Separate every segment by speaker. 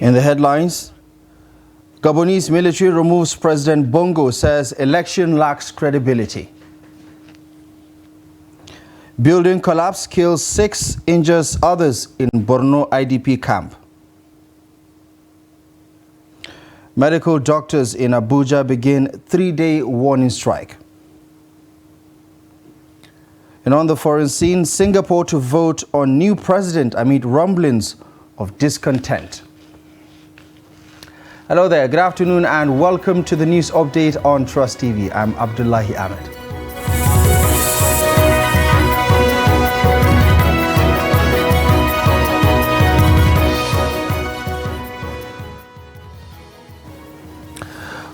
Speaker 1: In the headlines, Gabonese military removes President Bongo, says election lacks credibility. Building collapse kills 6, injures others in Borno IDP camp. Medical doctors in Abuja begin 3-day warning strike. And on the foreign scene, Singapore to vote on new president amid rumblings of discontent. Hello there, good afternoon and welcome to the news update on Trust TV. I'm Abdullahi Ahmed.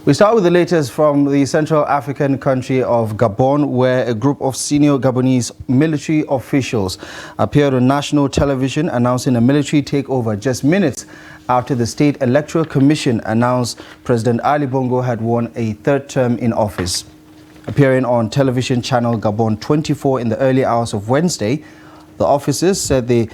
Speaker 1: We start with the latest from the Central African country of Gabon, where a group of senior Gabonese military officials appeared on national television announcing a military takeover just minutes after the State Electoral Commission announced President Ali Bongo had won a third term in office. Appearing on television channel Gabon 24 in the early hours of Wednesday, the officers said they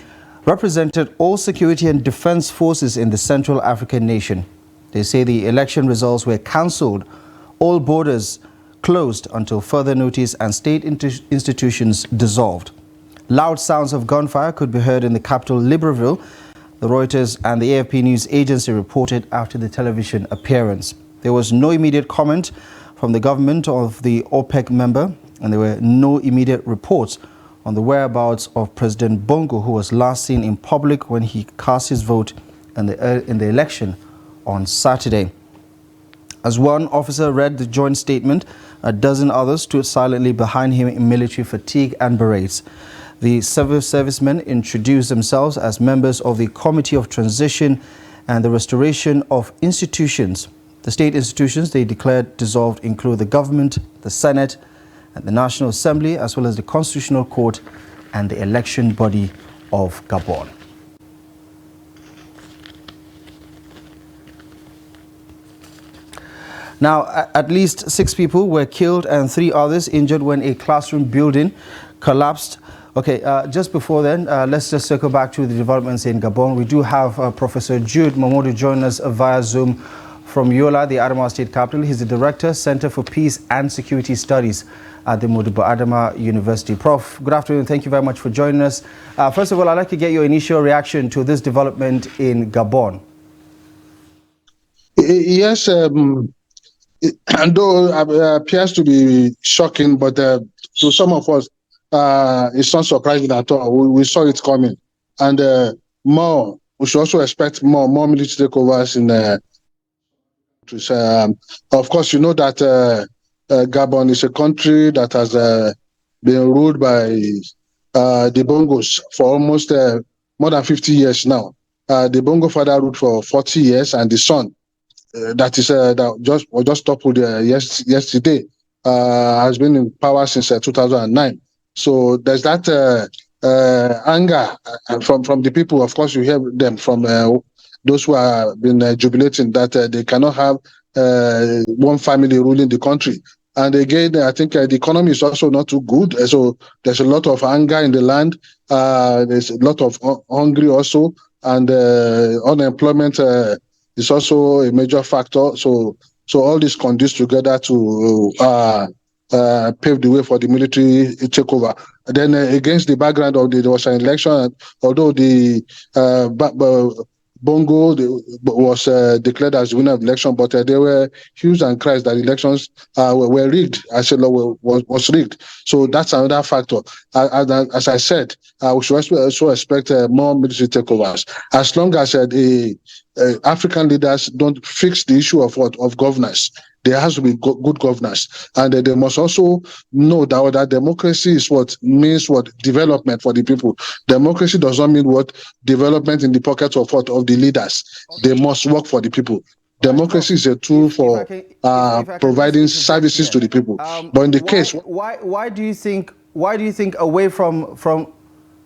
Speaker 1: represented all security and defense forces in the Central African nation. They say the election results were cancelled, all borders closed until further notice, and state institutions dissolved. Loud sounds of gunfire could be heard in the capital Libreville, the Reuters and the AFP news agency reported after the television appearance. There was no immediate comment from the government of the OPEC member, and there were no immediate reports on the whereabouts of President Bongo, who was last seen in public when he cast his vote in the election on Saturday. As one officer read the joint statement, a dozen others stood silently behind him in military fatigue and berets. The civil servicemen introduced themselves as members of the Committee of Transition and the Restoration of Institutions. The state institutions they declared dissolved include the government, the Senate, and the National Assembly, as well as the Constitutional Court and the election body of Gabon. Now, at least 6 people were killed and 3 others injured when a classroom building collapsed. Okay, just before then, let's just circle back to the developments in Gabon. We do have Professor Jude Mamoudou join us via Zoom from Yola, the Adamawa State capital. He's the Director, Center for Peace and Security Studies at the Modibo Adama University. Prof, good afternoon. Thank you very much for joining us. First of all, I'd like to get your initial reaction to this development in Gabon.
Speaker 2: Yes, though it appears to be shocking, but to some of us, it's not surprising at all. We saw it coming, and we should also expect more military takeovers in countries. Of course, you know that Gabon is a country that has been ruled by the Bongos for almost more than 50 years now. The Bongo father ruled for 40 years, and the son, that just toppled yesterday, has been in power since 2009. So there's that anger from the people. Of course, you hear them from those who have been jubilating that they cannot have one family ruling the country. And again, I think the economy is also not too good. So there's a lot of anger in the land. There's a lot of hungry also, and unemployment is also a major factor. So all this conduce together to pave the way for the military takeover. Then against the background of there was an election, although the Bongo was declared as the winner of the election, but there were hues and cries that elections were rigged. I said was rigged. So that's another factor. As I said, we should also expect more military takeovers. As long as the African leaders don't fix the issue of governance, there has to be good governance, and they must also know that democracy is what development for the people. Democracy does not mean what development in the pockets of the leaders. They must work for the people. Democracy is a tool for providing services to the people. But in the case,
Speaker 1: why do you think away from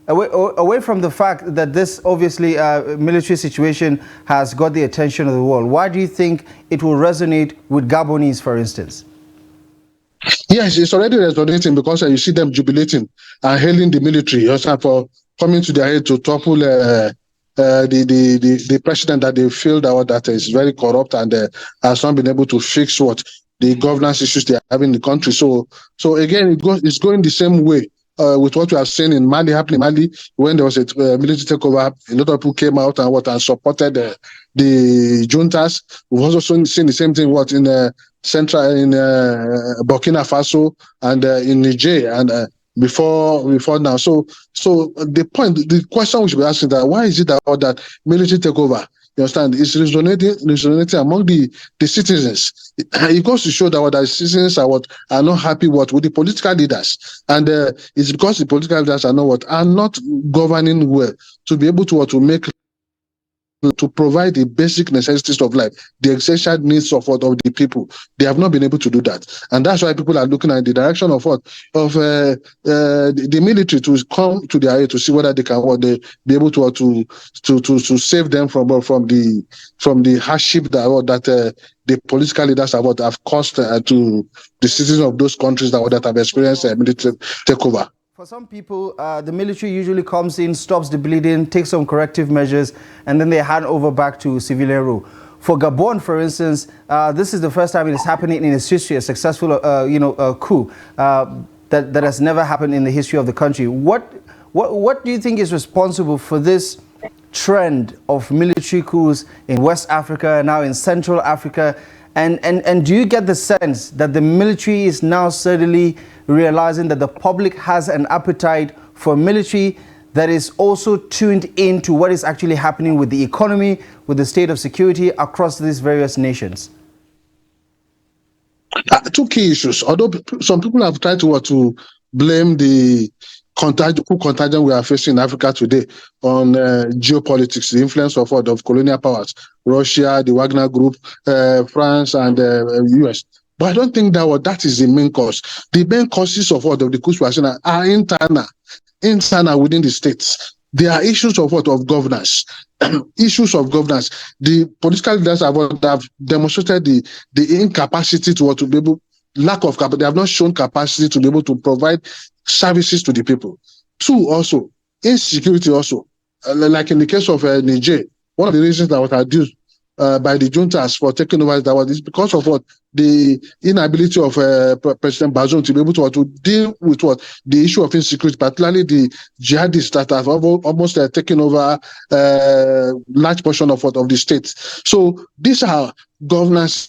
Speaker 1: the fact that this obviously military situation has got the attention of the world, why do you think it will resonate with Gabonese, for instance?
Speaker 2: Yes, it's already resonating because you see them jubilating and hailing the military for coming to their aid to topple the president that they feel that is very corrupt and has not been able to fix what the governance issues they have in the country. So again, it's going the same way. With what we have seen in Mali happening in Mali, when there was a military takeover, a lot of people came out and supported the juntas. We've also seen the same thing in Burkina Faso and in Niger and before now. So the question we should be asking that why is it that military takeover, you understand, is resonating among the citizens. It goes to show that the citizens are not happy with the political leaders, and it's because the political leaders are not governing well to be able to make to provide the basic necessities of life, the essential needs of the people. They have not been able to do that, and that's why people are looking at the direction of the military to come to their aid to see whether they can be able to save them from the hardship that the political leaders have caused to the citizens of those countries that have experienced a military takeover.
Speaker 1: For some people, the military usually comes in, stops the bleeding, takes some corrective measures, and then they hand over back to civilian rule. For Gabon, for instance, this is the first time it is happening in its history, a successful, coup that has never happened in the history of the country. What do you think is responsible for this trend of military coups in West Africa, now in Central Africa? And do you get the sense that the military is now suddenly realizing that the public has an appetite for military that is also tuned into what is actually happening with the economy, with the state of security across these various nations?
Speaker 2: Two key issues. Although some people have tried to blame the contagion we are facing in Africa today on geopolitics, the influence of colonial powers, Russia, the Wagner Group, France, and US. But I don't think that is the main cause. The main causes of the coups we are seeing are internal within the states. There are issues of governance, issues of governance. The political leaders have demonstrated the incapacity to be able. Lack of capacity. They have not shown capacity to be able to provide services to the people. Two, also, insecurity also. Like in the case of Niger, one of the reasons that was adduced by the juntas for taking over is because of the inability of President Bazoum to be able to deal with the issue of insecurity, particularly the jihadists that have almost taken over large portion of the states. So these are governance.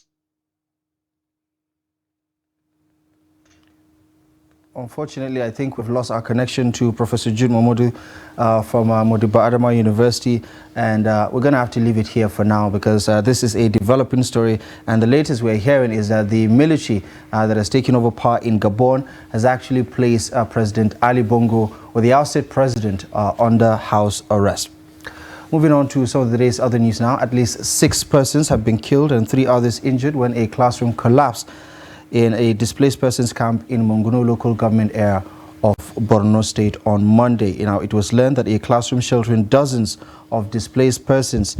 Speaker 1: Unfortunately, I think we've lost our connection to Professor Jude Momodu from Modibo Adama University, and we're going to have to leave it here for now because this is a developing story, and the latest we're hearing is that the military that has taken over power in Gabon has actually placed President Ali Bongo, or the ousted president, under house arrest. Moving on to some of the day's other news now. At least 6 persons have been killed and 3 others injured when a classroom collapsed in a displaced persons camp in Monguno local government area of Borno State on Monday. It was learned that a classroom sheltering dozens of displaced persons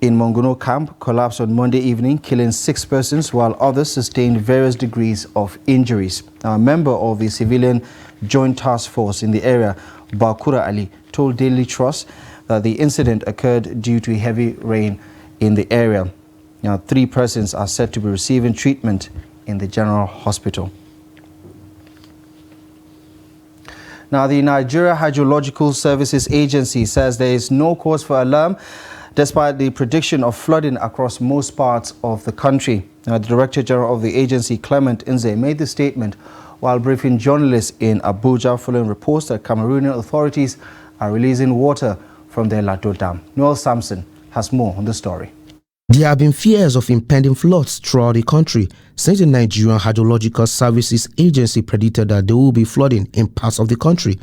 Speaker 1: in Monguno camp collapsed on Monday evening, killing 6 persons, while others sustained various degrees of injuries. A member of the civilian joint task force in the area, Bakura Ali, told Daily Trust that the incident occurred due to heavy rain in the area. 3 persons are said to be receiving treatment in the general hospital. Now, the Nigeria Hydrological Services Agency says there is no cause for alarm despite the prediction of flooding across most parts of the country. Now, the Director General of the agency, Clement Nze, made the statement while briefing journalists in Abuja following reports that Cameroonian authorities are releasing water from their Lado Dam. Noel Sampson has more on the story.
Speaker 3: There have been fears of impending floods throughout the country since the Nigerian Hydrological Services Agency predicted that there will be flooding in parts of the country.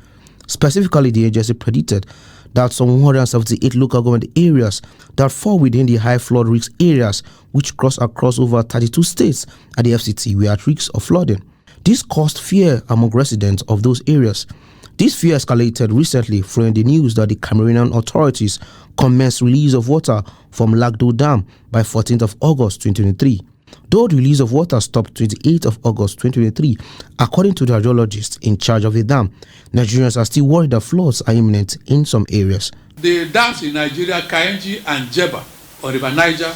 Speaker 3: Specifically, the agency predicted that some 178 local government areas that fall within the high flood risk areas, which cross across over 32 states at the FCT, were at risk of flooding. This caused fear among residents of those areas. This fear escalated recently following the news that the Cameroonian authorities commenced release of water from Lagdo Dam by 14th of August 2023. Though the release of water stopped 28th of August 2023, according to the hydrologists in charge of the dam, Nigerians are still worried that floods are imminent in some areas.
Speaker 4: The dams in Nigeria, Kainji and Jeba on River Niger,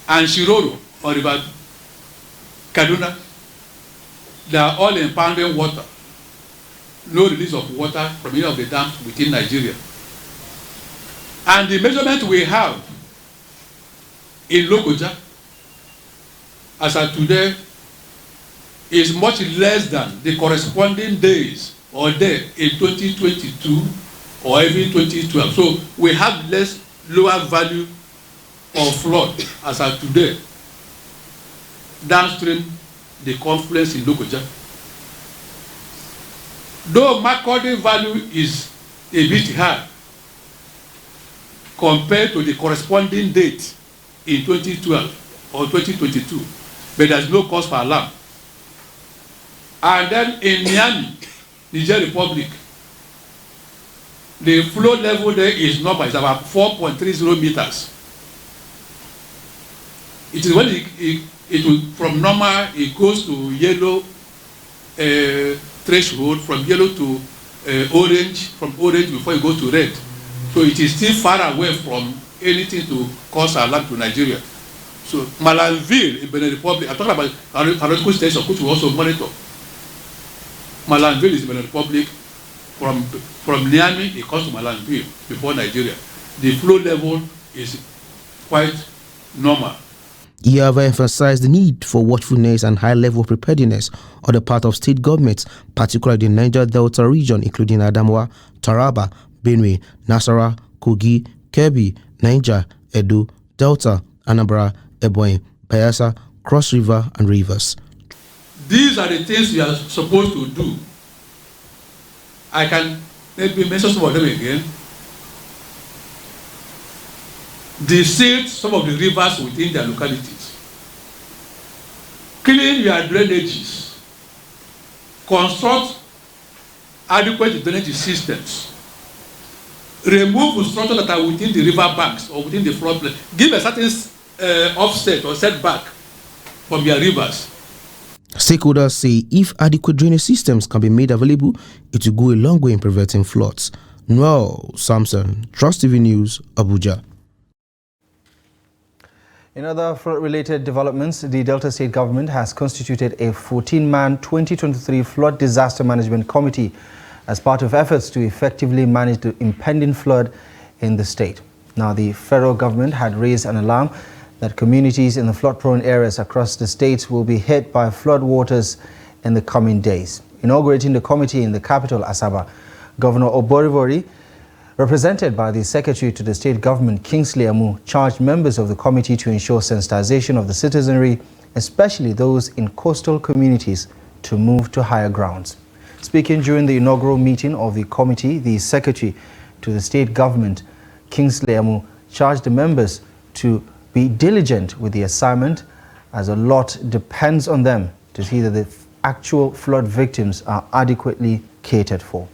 Speaker 4: and Shiroro on River Kaduna, they are all impounding water. No release of water from any of the dams within Nigeria. And the measurement we have in Lokoja, as of today, is much less than the corresponding days or day in 2022 or even 2012. So we have lower value of flood as of today downstream the confluence in Lokoja. Though Makurdi value is a bit high compared to the corresponding date in 2012 or 2022, but there's no cause for alarm. And then in Niamey, Niger Republic, the flow level there is about 4.30 meters. It is when it will, from normal, it goes to yellow threshold, from yellow to orange, from orange before it goes to red. So it is still far away from anything to cause alarm to Nigeria. So Malanville in Benin Republic, I'm talking about analytical station, which we also monitor. Malanville is Benin Republic. From Niamey, it comes to Malanville before Nigeria. The flow level is quite normal.
Speaker 3: He however emphasized the need for watchfulness and high level of preparedness on the part of state governments, particularly the Niger Delta region, including Adamawa, Taraba, Benue, Nasarawa, Kogi, Kebbi, Niger, Edo, Delta, Anambra, Ebonyi, Bayelsa, Cross River, and Rivers.
Speaker 4: These are the things we are supposed to do. I can maybe mention some of them again. Deseal some of the rivers within their localities. Clean your drainages. Construct adequate drainage systems. Remove structures that are within the river banks or within the floodplain. Give a certain offset or setback from your rivers.
Speaker 3: Stakeholders say if adequate drainage systems can be made available, it will go a long way in preventing floods. Noel Samson, Trust TV News, Abuja.
Speaker 1: In other flood-related developments, the Delta State government has constituted a 14-man 2023 Flood Disaster Management Committee as part of efforts to effectively manage the impending flood in the state. Now, the federal government had raised an alarm that communities in the flood-prone areas across the state will be hit by flood waters in the coming days. Inaugurating the committee in the capital, Asaba, Governor Oborivori, represented by the Secretary to the State Government, Kingsley Amu, charged members of the committee to ensure sensitization of the citizenry, especially those in coastal communities, to move to higher grounds. Speaking during the inaugural meeting of the committee, the Secretary to the State Government, Kingsley Amu, charged the members to be diligent with the assignment, as a lot depends on them to see that the actual flood victims are adequately catered for.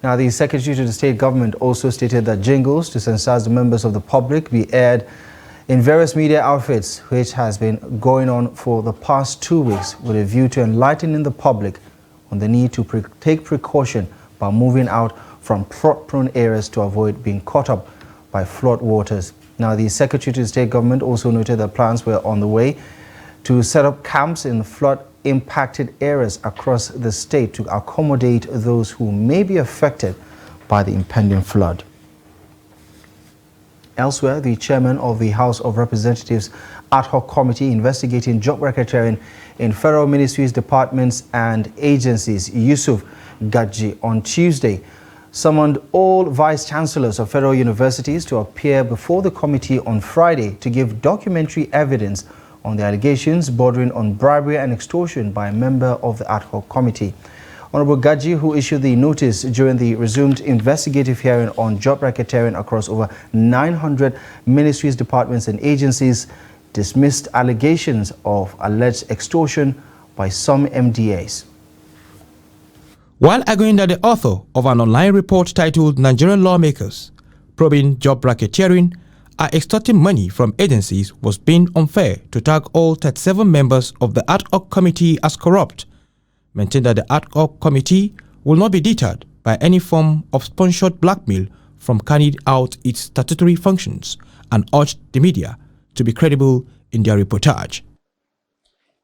Speaker 1: Now, the Secretary to the State Government also stated that jingles to sensitize the members of the public be aired in various media outfits, which has been going on for the past 2 weeks with a view to enlightening the public on the need to take precaution by moving out from flood-prone areas to avoid being caught up by flood waters. Now, the Secretary to the State Government also noted that plans were on the way to set up camps in flood-impacted areas across the state to accommodate those who may be affected by the impending flood. Elsewhere, the chairman of the House of Representatives Ad Hoc Committee investigating job racketeering in federal ministries, departments and agencies, Yusuf Gadji, on Tuesday summoned all vice-chancellors of federal universities to appear before the committee on Friday to give documentary evidence on the allegations bordering on bribery and extortion by a member of the ad hoc committee. Honorable Gadji, who issued the notice during the resumed investigative hearing on job racketeering across over 900 ministries, departments and agencies, dismissed allegations of alleged extortion by some MDAs.
Speaker 5: While arguing that the author of an online report titled Nigerian Lawmakers Probing Job Racketeering are extorting money from agencies was being unfair to tag all 37 members of the ad hoc committee as corrupt, maintained that the ad hoc committee will not be deterred by any form of sponsored blackmail from carrying out its statutory functions and urged the media to be credible in their reportage.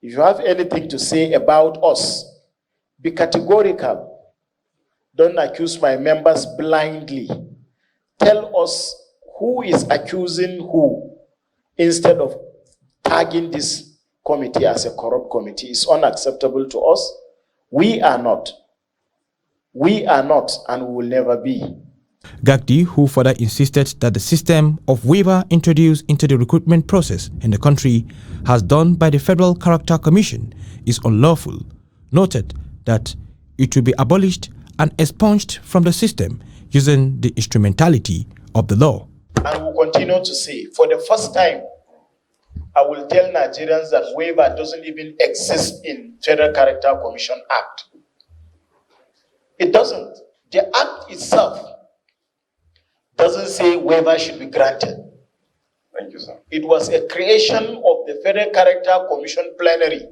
Speaker 6: If you have anything to say about us, be categorical. Don't accuse my members blindly. Tell us who is accusing who instead of tagging this committee as a corrupt committee. It's unacceptable to us. We are not. We are not and we will never be.
Speaker 5: Gagdi, who further insisted that the system of waiver introduced into the recruitment process in the country as done by the Federal Character Commission is unlawful, noted that it will be abolished and expunged from the system using the instrumentality of the law.
Speaker 6: And we'll continue to say, for the first time, I will tell Nigerians that waiver doesn't even exist in Federal Character Commission Act. It doesn't. The act itself doesn't say waiver should be granted. Thank you, sir. It was a creation of the Federal Character Commission plenary.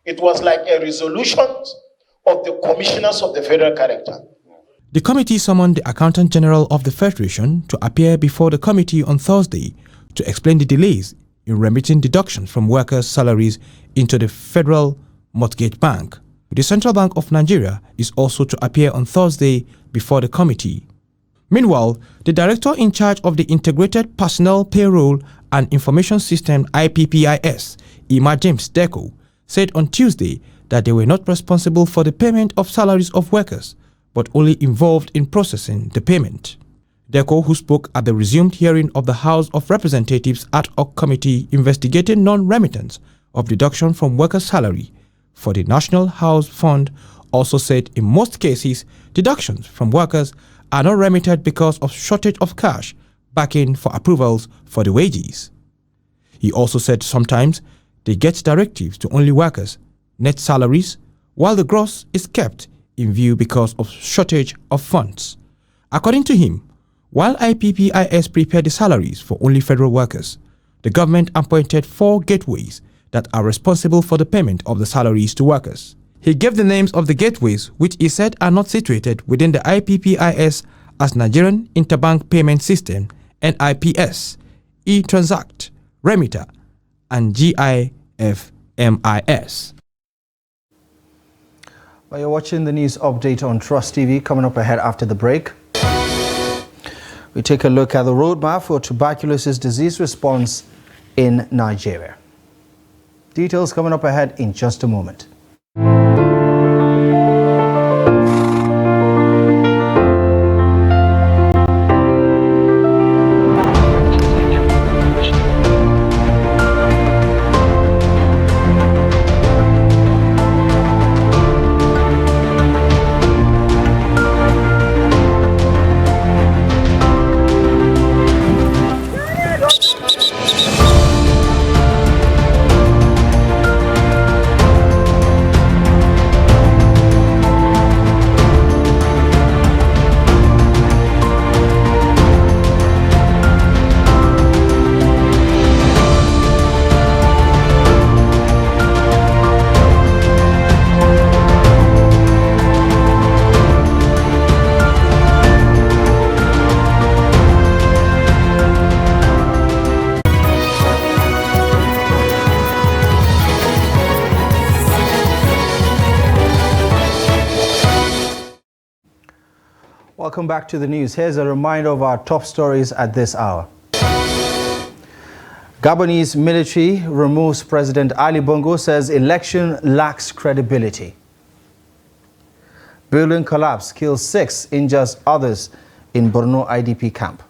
Speaker 6: It was like a resolution of the commissioners of the Federal Character.
Speaker 5: The committee summoned the Accountant General of the Federation to appear before the committee on Thursday to explain the delays in remitting deductions from workers' salaries into the Federal Mortgage Bank. The Central Bank of Nigeria is also to appear on Thursday before the committee. Meanwhile, the director in charge of the Integrated Personnel Payroll and Information System IPPIS, Ima James Deco, said on Tuesday that they were not responsible for the payment of salaries of workers, but only involved in processing the payment. Deco, who spoke at the resumed hearing of the House of Representatives ad hoc committee investigating non-remittance of deduction from workers' salary for the National House Fund, also said in most cases, deductions from workers are not remitted because of shortage of cash backing for approvals for the wages. He also said sometimes they get directives to only workers' net salaries, while the gross is kept in view because of shortage of funds. According to him, while IPPIS prepared the salaries for only federal workers, the government appointed 4 gateways that are responsible for the payment of the salaries to workers. He gave the names of the gateways which he said are not situated within the IPPIS as Nigerian Interbank Payment System, NIPS, eTransact, Remitter, and GIFMIS.
Speaker 1: Well, you're watching the news update on Trust TV. Coming up ahead after the break, we take a look at the roadmap for tuberculosis disease response in Nigeria. Details coming up ahead in just a moment. Welcome back to the news. Here's a reminder of our top stories at this hour. Gabonese military removes President Ali Bongo, says election lacks credibility. Building collapse kills 6, injures others in Borno IDP camp.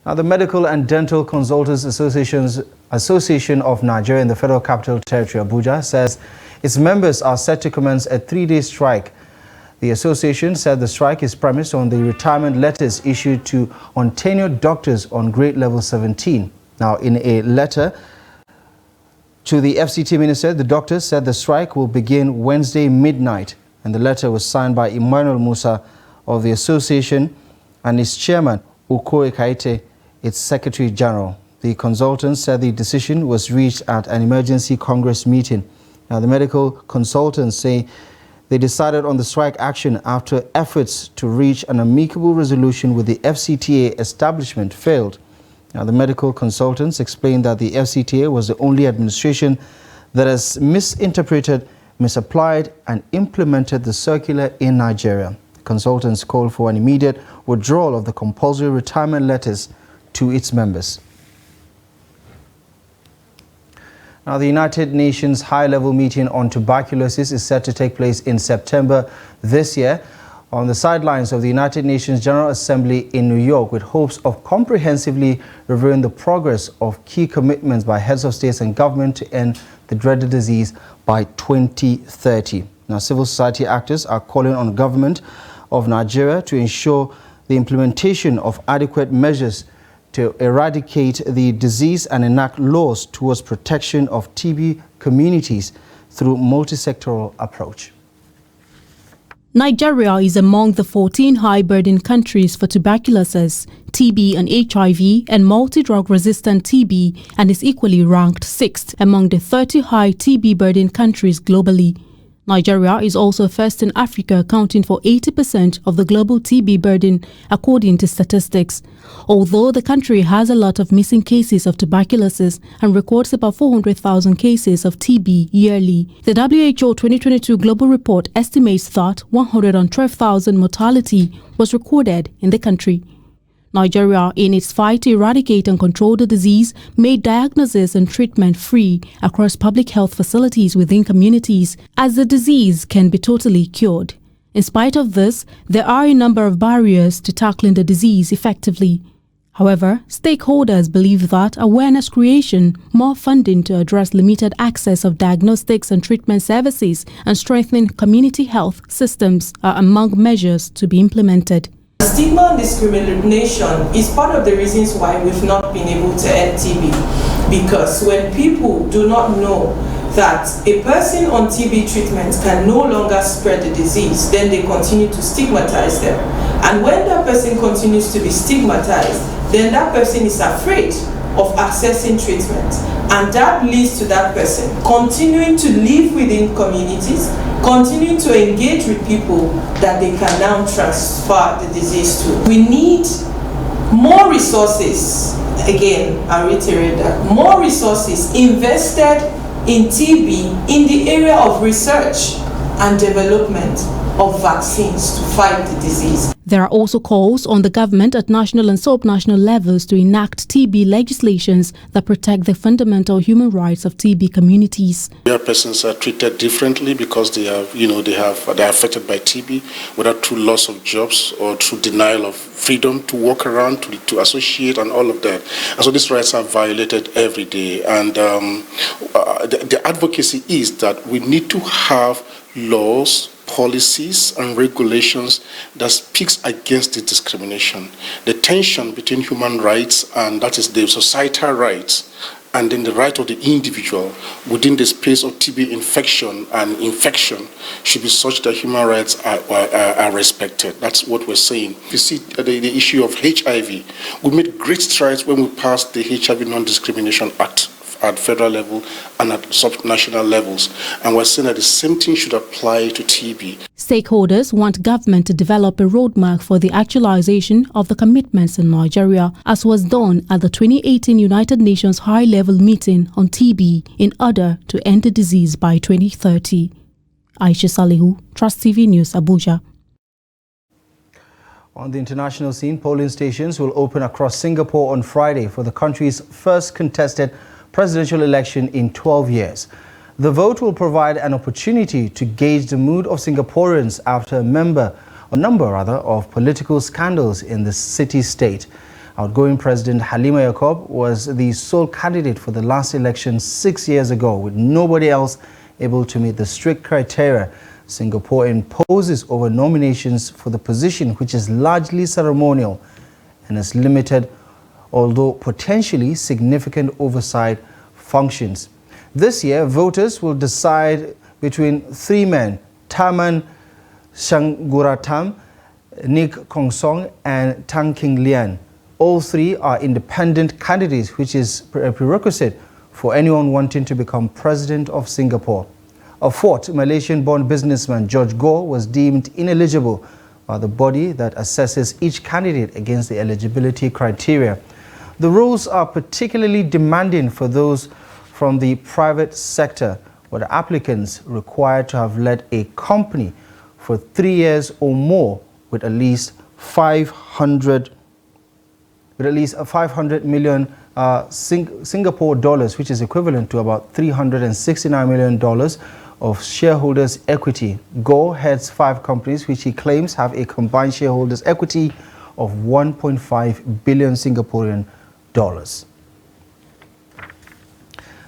Speaker 1: Now, the Medical and Dental Consultants Association of Nigeria in the Federal Capital Territory, Abuja, says its members are set to commence a 3-day strike. The association said the strike is premised on the retirement letters issued to untenured doctors on grade level 17. Now, in a letter to the FCT minister, the doctors said the strike will begin Wednesday midnight, and the letter was signed by Emmanuel Musa of the association and its chairman, Uko Ekaite, its secretary general. The consultants said the decision was reached at an emergency Congress meeting. Now, the medical consultants say They decided on the strike action after efforts to reach an amicable resolution with the FCTA establishment failed. Now, the medical consultants explained that the FCTA was the only administration that has misinterpreted, misapplied and implemented the circular in Nigeria. Consultants called for an immediate withdrawal of the compulsory retirement letters to its members. Now, the United Nations high-level meeting on tuberculosis is set to take place in September this year on the sidelines of the United Nations General Assembly in New York, with hopes of comprehensively reviewing the progress of key commitments by heads of states and government to end the dreaded disease by 2030. Now, civil society actors are calling on the government of Nigeria to ensure the implementation of adequate measures to eradicate the disease and enact laws towards protection of TB communities through multi-sectoral approach.
Speaker 7: Nigeria is among the 14 high-burden countries for tuberculosis, TB and HIV, and multi-drug resistant TB, and is equally ranked 6th among the 30 high TB-burden countries globally. Nigeria is also first in Africa, accounting for 80% of the global TB burden, according to statistics. Although the country has a lot of missing cases of tuberculosis and records about 400,000 cases of TB yearly, the WHO 2022 Global Report estimates that 112,000 mortality was recorded in the country. Nigeria, in its fight to eradicate and control the disease, made diagnosis and treatment free across public health facilities within communities, as the disease can be totally cured. In spite of this, there are a number of barriers to tackling the disease effectively. However, stakeholders believe that awareness creation, more funding to address limited access of diagnostics and treatment services, and strengthening community health systems are among measures to be implemented.
Speaker 8: Stigma and discrimination is part of the reasons why we've not been able to end TB. Because when people do not know that a person on TB treatment can no longer spread the disease, then they continue to stigmatize them. And when that person continues to be stigmatized, then that person is afraid of accessing treatment. And that leads to that person continuing to live within communities, continuing to engage with people that they can now transfer the disease to. We need more resources, again, I reiterate that, more resources invested in TB in the area of research and development of vaccines to fight the disease.
Speaker 7: There are also calls on the government at national and sub-national levels to enact TB legislations that protect the fundamental human rights of TB communities.
Speaker 9: Their persons are treated differently because they are affected by TB, whether through loss of jobs or through denial of freedom to walk around, to associate, and all of that. And so these rights are violated every day. And the advocacy is that we need to have laws, policies and regulations that speaks against the discrimination. The tension between human rights, and that is the societal rights, and then the right of the individual within the space of TB infection and infection should be such that human rights are respected. That's what we're saying. You see the issue of HIV. We made great strides when we passed the HIV Non-Discrimination Act at federal level and at sub-national levels. And we're saying that the same thing should apply to TB.
Speaker 7: Stakeholders want government to develop a roadmap for the actualization of the commitments in Nigeria, as was done at the 2018 United Nations high-level meeting on TB, in order to end the disease by 2030. Aisha Salihu, Trust TV News, Abuja.
Speaker 1: On the international scene, polling stations will open across Singapore on Friday for the country's first contested presidential election in 12 years. The vote will provide an opportunity to gauge the mood of Singaporeans after a number of political scandals in the city-state. Outgoing President Halimah Yacob was the sole candidate for the last election 6 years ago, with nobody else able to meet the strict criteria Singapore imposes over nominations for the position, which is largely ceremonial and has limited, although potentially significant, oversight functions. This year, voters will decide between three men, Tharman Shanmugaratnam, Nick Kong Song and Tan King Lian. All three are independent candidates, which is a prerequisite for anyone wanting to become president of Singapore. A fourth Malaysian-born businessman, George Goh, was deemed ineligible by the body that assesses each candidate against the eligibility criteria. The rules are particularly demanding for those from the private sector, where the applicants required to have led a company for 3 years or more with at least 500 million Singapore dollars, which is equivalent to about $369 million of shareholders' equity. Goh heads 5 companies which he claims have a combined shareholders' equity of 1.5 billion Singaporean dollars.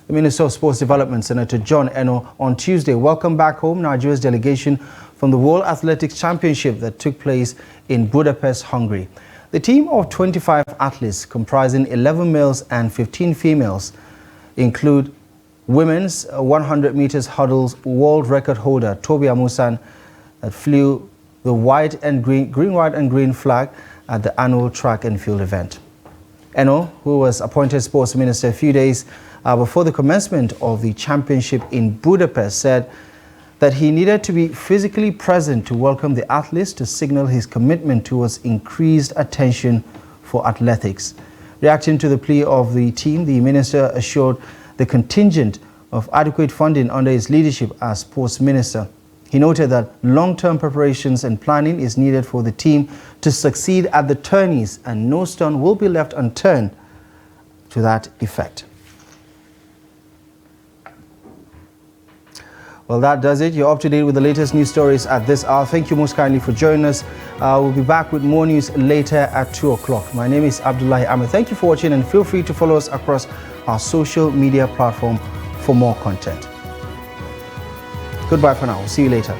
Speaker 1: The Minister of Sports Development, Senator John Enoh, on Tuesday welcomed back home Nigeria's delegation from the World Athletics Championship that took place in Budapest, Hungary. The team of 25 athletes, comprising 11 males and 15 females, include women's 100 meters hurdles world record holder Tobi Amusan, that flew the green, white and green flag at the annual track and field event. Enoh, who was appointed sports minister a few days before the commencement of the championship in Budapest, said that he needed to be physically present to welcome the athletes to signal his commitment towards increased attention for athletics. Reacting to the plea of the team, the minister assured the contingent of adequate funding under his leadership as sports minister. He noted that long-term preparations and planning is needed for the team to succeed at the tourneys, and no stone will be left unturned to that effect. Well, that does it. You're up to date with the latest news stories at this hour. Thank you most kindly for joining us. We'll be back with more news later at 2 o'clock. My name is Abdullahi Ahmed. Thank you for watching, and feel free to follow us across our social media platform for more content. Goodbye for now. See you later.